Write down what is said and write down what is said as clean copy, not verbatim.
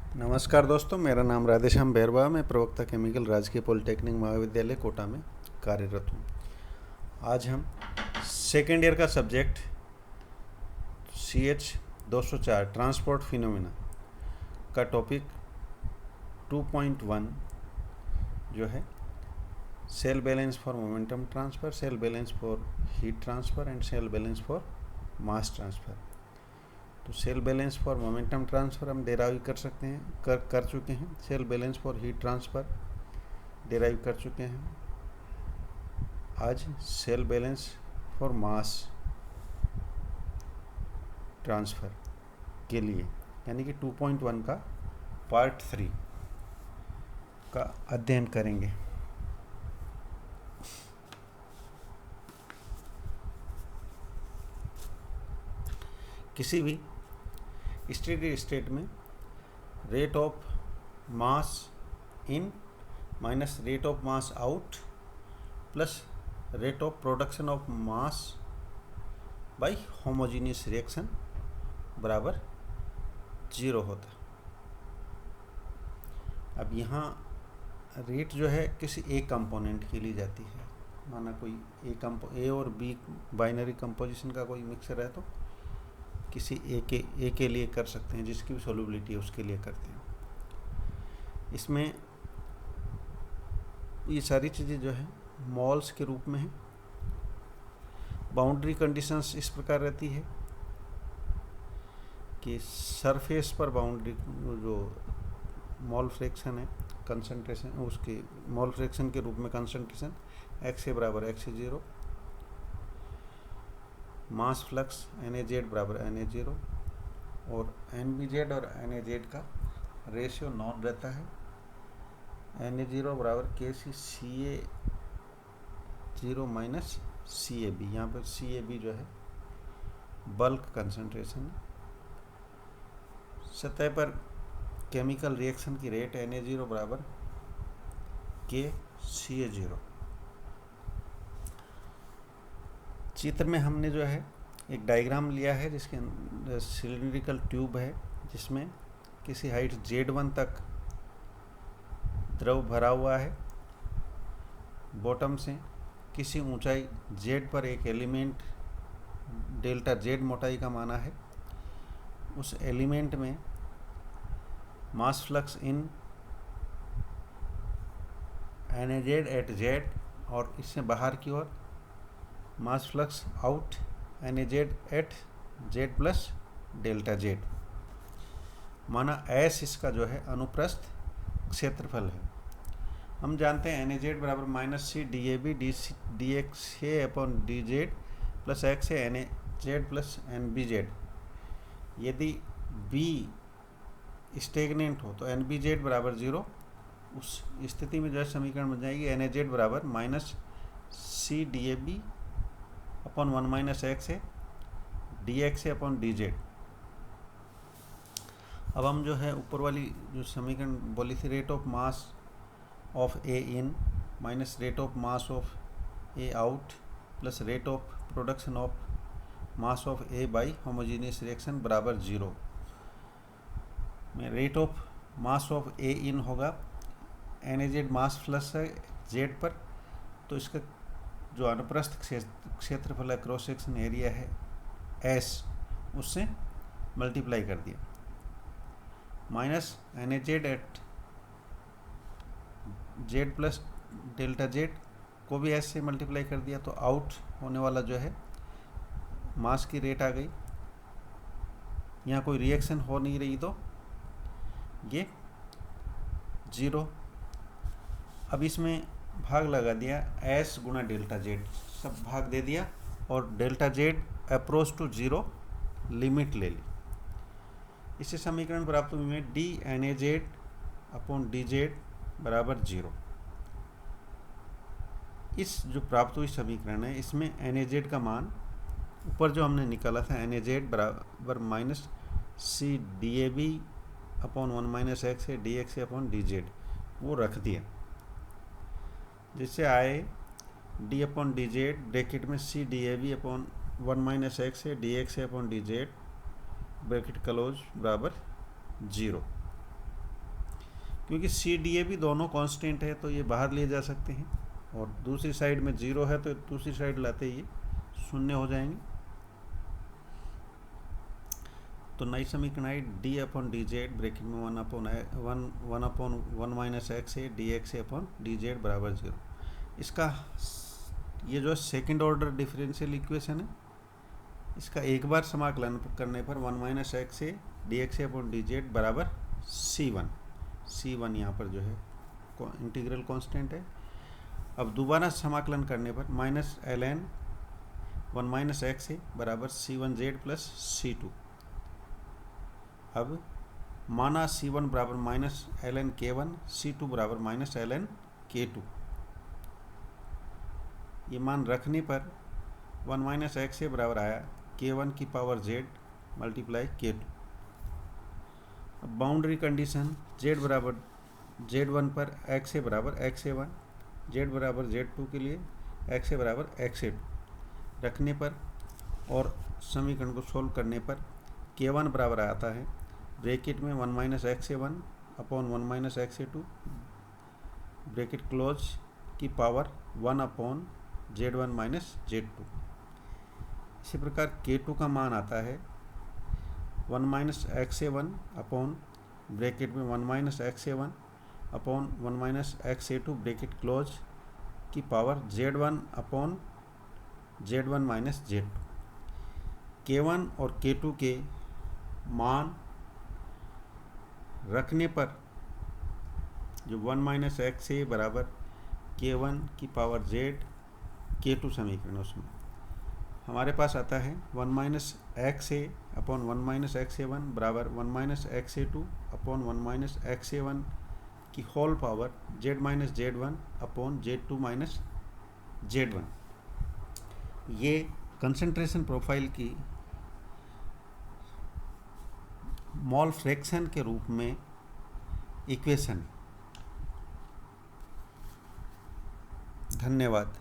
नमस्कार दोस्तों, मेरा नाम राधेश्याम बैरवा। मैं प्रवक्ता केमिकल राजकीय पॉलिटेक्निक महाविद्यालय कोटा में कार्यरत हूँ। आज हम सेकेंड ईयर का सब्जेक्ट CH 204 ट्रांसपोर्ट फिनोमेना का टॉपिक 2.1 जो है shell balance for momentum transfer, shell balance for heat transfer and shell balance for mass transfer. तो shell balance for momentum transfer हम डेराइव कर सकते हैं, कर चुके हैं। Shell balance for heat transfer derive कर चुके हैं। आज shell balance for mass transfer के लिए यानी कि 2.1 का पार्ट 3 का अध्ययन करेंगे। किसी भी स्टेडी स्टेट में rate of mass in minus rate of mass out plus rate of production of mass by homogeneous reaction बराबर 0 होता। अब यहाँ रेट जो है किसी एक कंपोनेंट के लिए जाती है। माना कोई ए और बी बाइनरी कंपोजिशन का कोई मिक्सर है तो किसी ए के लिए कर सकते हैं, जिसकी भी सोल्युबिलिटी है उसके लिए करते हैं। इसमें ये सारी चीज़ें जो है मॉल्स के रूप में है। बाउंड्री कंडीशंस इस प्रकार रहती है कि सरफेस पर बाउंड्री जो मॉल फ्रैक्शन है कंसंट्रेशन, उसके मॉल फ्रैक्शन के रूप में कंसंट्रेशन XA बराबर XA0, मास फ्लक्स NaZ बराबर Na0 और NbZ और NaZ का रेशियो नॉन रहता है। Na0 बराबर KCCA0 माइनस CAB। यहाँ पर CAB जो है बल्क कंसंट्रेशन है। सतह पर केमिकल रिएक्शन की रेट Na0 बराबर KCA0। चित्र में हमने जो है एक डायग्राम लिया है जिसके अंदर सिलिंड्रिकल ट्यूब है, जिसमें किसी हाइट Z1 तक द्रव भरा हुआ है। बॉटम से किसी ऊंचाई Z पर एक एलिमेंट डेल्टा Z मोटाई का माना है। उस एलिमेंट में mass flux in NaZ at Z और इससे बाहर की ओर mass flux out NaZ at Z plus delta Z। माना S इसका जो है अनुप्रस्थ क्षेत्रफल है। हम जानते हैं NaZ बराबर minus C DAB dXA upon DZ plus XA NaZ plus NbZ। यदि B स्टेगनेंट हो तो NbZ बराबर 0। उस स्थिति में जो है समीकरण बन जाएगी NaZ बराबर minus C DAB upon 1 minus XA DXA upon DZ। अब हम जो है ऊपर वाली जो समीकरण बोली थी, rate of mass of A in minus rate of mass of A out plus rate of production of mass of A by homogeneous reaction बराबर 0 में rate of mass of A in होगा NaZ मास फ्लक्स है Z पर, तो इसका जो अनुप्रस्थ क्षेत्रफल है क्रॉस सेक्शन एरिया है S, उससे मल्टीप्लाई कर दिया। Minus NaZ at Z plus delta Z को भी S से मल्टीप्लाई कर दिया, तो आउट होने वाला जो है मास की रेट आ गई। यहाँ कोई रिएक्शन हो नहीं रही तो ये 0। अब इसमें भाग लगा दिया S गुना डेल्टा Z, सब भाग दे दिया और delta Z approach to 0 limit ले ली। इससे समीकरण प्राप्त हुई में dNaZ अपॉन dZ बराबर 0। इस जो प्राप्त हुई समीकरण है इसमें NaZ का मान ऊपर जो हमने निकाला था NaZ बराबर minus C DAB upon 1 minus XA DXA upon DZ वो रख दिया, जिससे आए D अपॉन DZ ब्रैकेट में C DAB upon 1 minus XA DXA upon DZ bracket close बराबर 0। क्योंकि सी डी ए भी दोनों कांस्टेंट है तो ये बाहर लिए जा सकते हैं, और दूसरी साइड में 0 है तो दूसरी साइड लाते ही ये शून्य हो जाएंगे। तो नई समीकरण आई D upon D Z bracket में one upon one minus X A D X A upon D Z बराबर 0। इसका ये जो सेकंड ऑर्डर डिफरेंशियल इक्वेशन है, इसका एक बार समाकलन करने पर one minus X A D X A upon D Z बराबर C1 यहाँ पर जो है इंटीग्रल कांस्टेंट है। अब दोबारा समाकलन करने पर minus L N one minus X A बराबर C1Z प्लस C2। अब माना C1 बराबर minus L N K1, C2 बराबर माइनस एल एन K2। ये मान रखने पर वन माइनस एक्स ए बराबर आया K1 की पावर Z मल्टीप्लाई K2। अब बाउंड्री कंडीशन Z बराबर Z1 पर एक्स ए बराबर XA1, Z बराबर Z2 के लिए एक्स ए बराबर XA2 रखने पर और समीकरण को सोल्व करने पर K1 बराबर आता है ब्रैकेट में one minus XA1 upon one minus XA2 bracket close की power 1 upon Z1 minus Z2। इसी प्रकार K2 का मान आता है one minus XA1 upon bracket में one minus XA1 upon one minus XA2 bracket close की power Z1 upon Z1 minus Z2। K1 और K2 के मान रखने पर जो वन माइनस XA बराबर K1 की पावर Z K2 समीकरण, उसमें हमारे पास आता है one minus XA upon one minus XA1 बराबर one minus XA2 upon one minus XA1 की whole power Z minus Z1 upon Z2 minus Z1। ये कंसंट्रेशन प्रोफाइल की मोल फ्रैक्शन के रूप में इक्वेशन। धन्यवाद।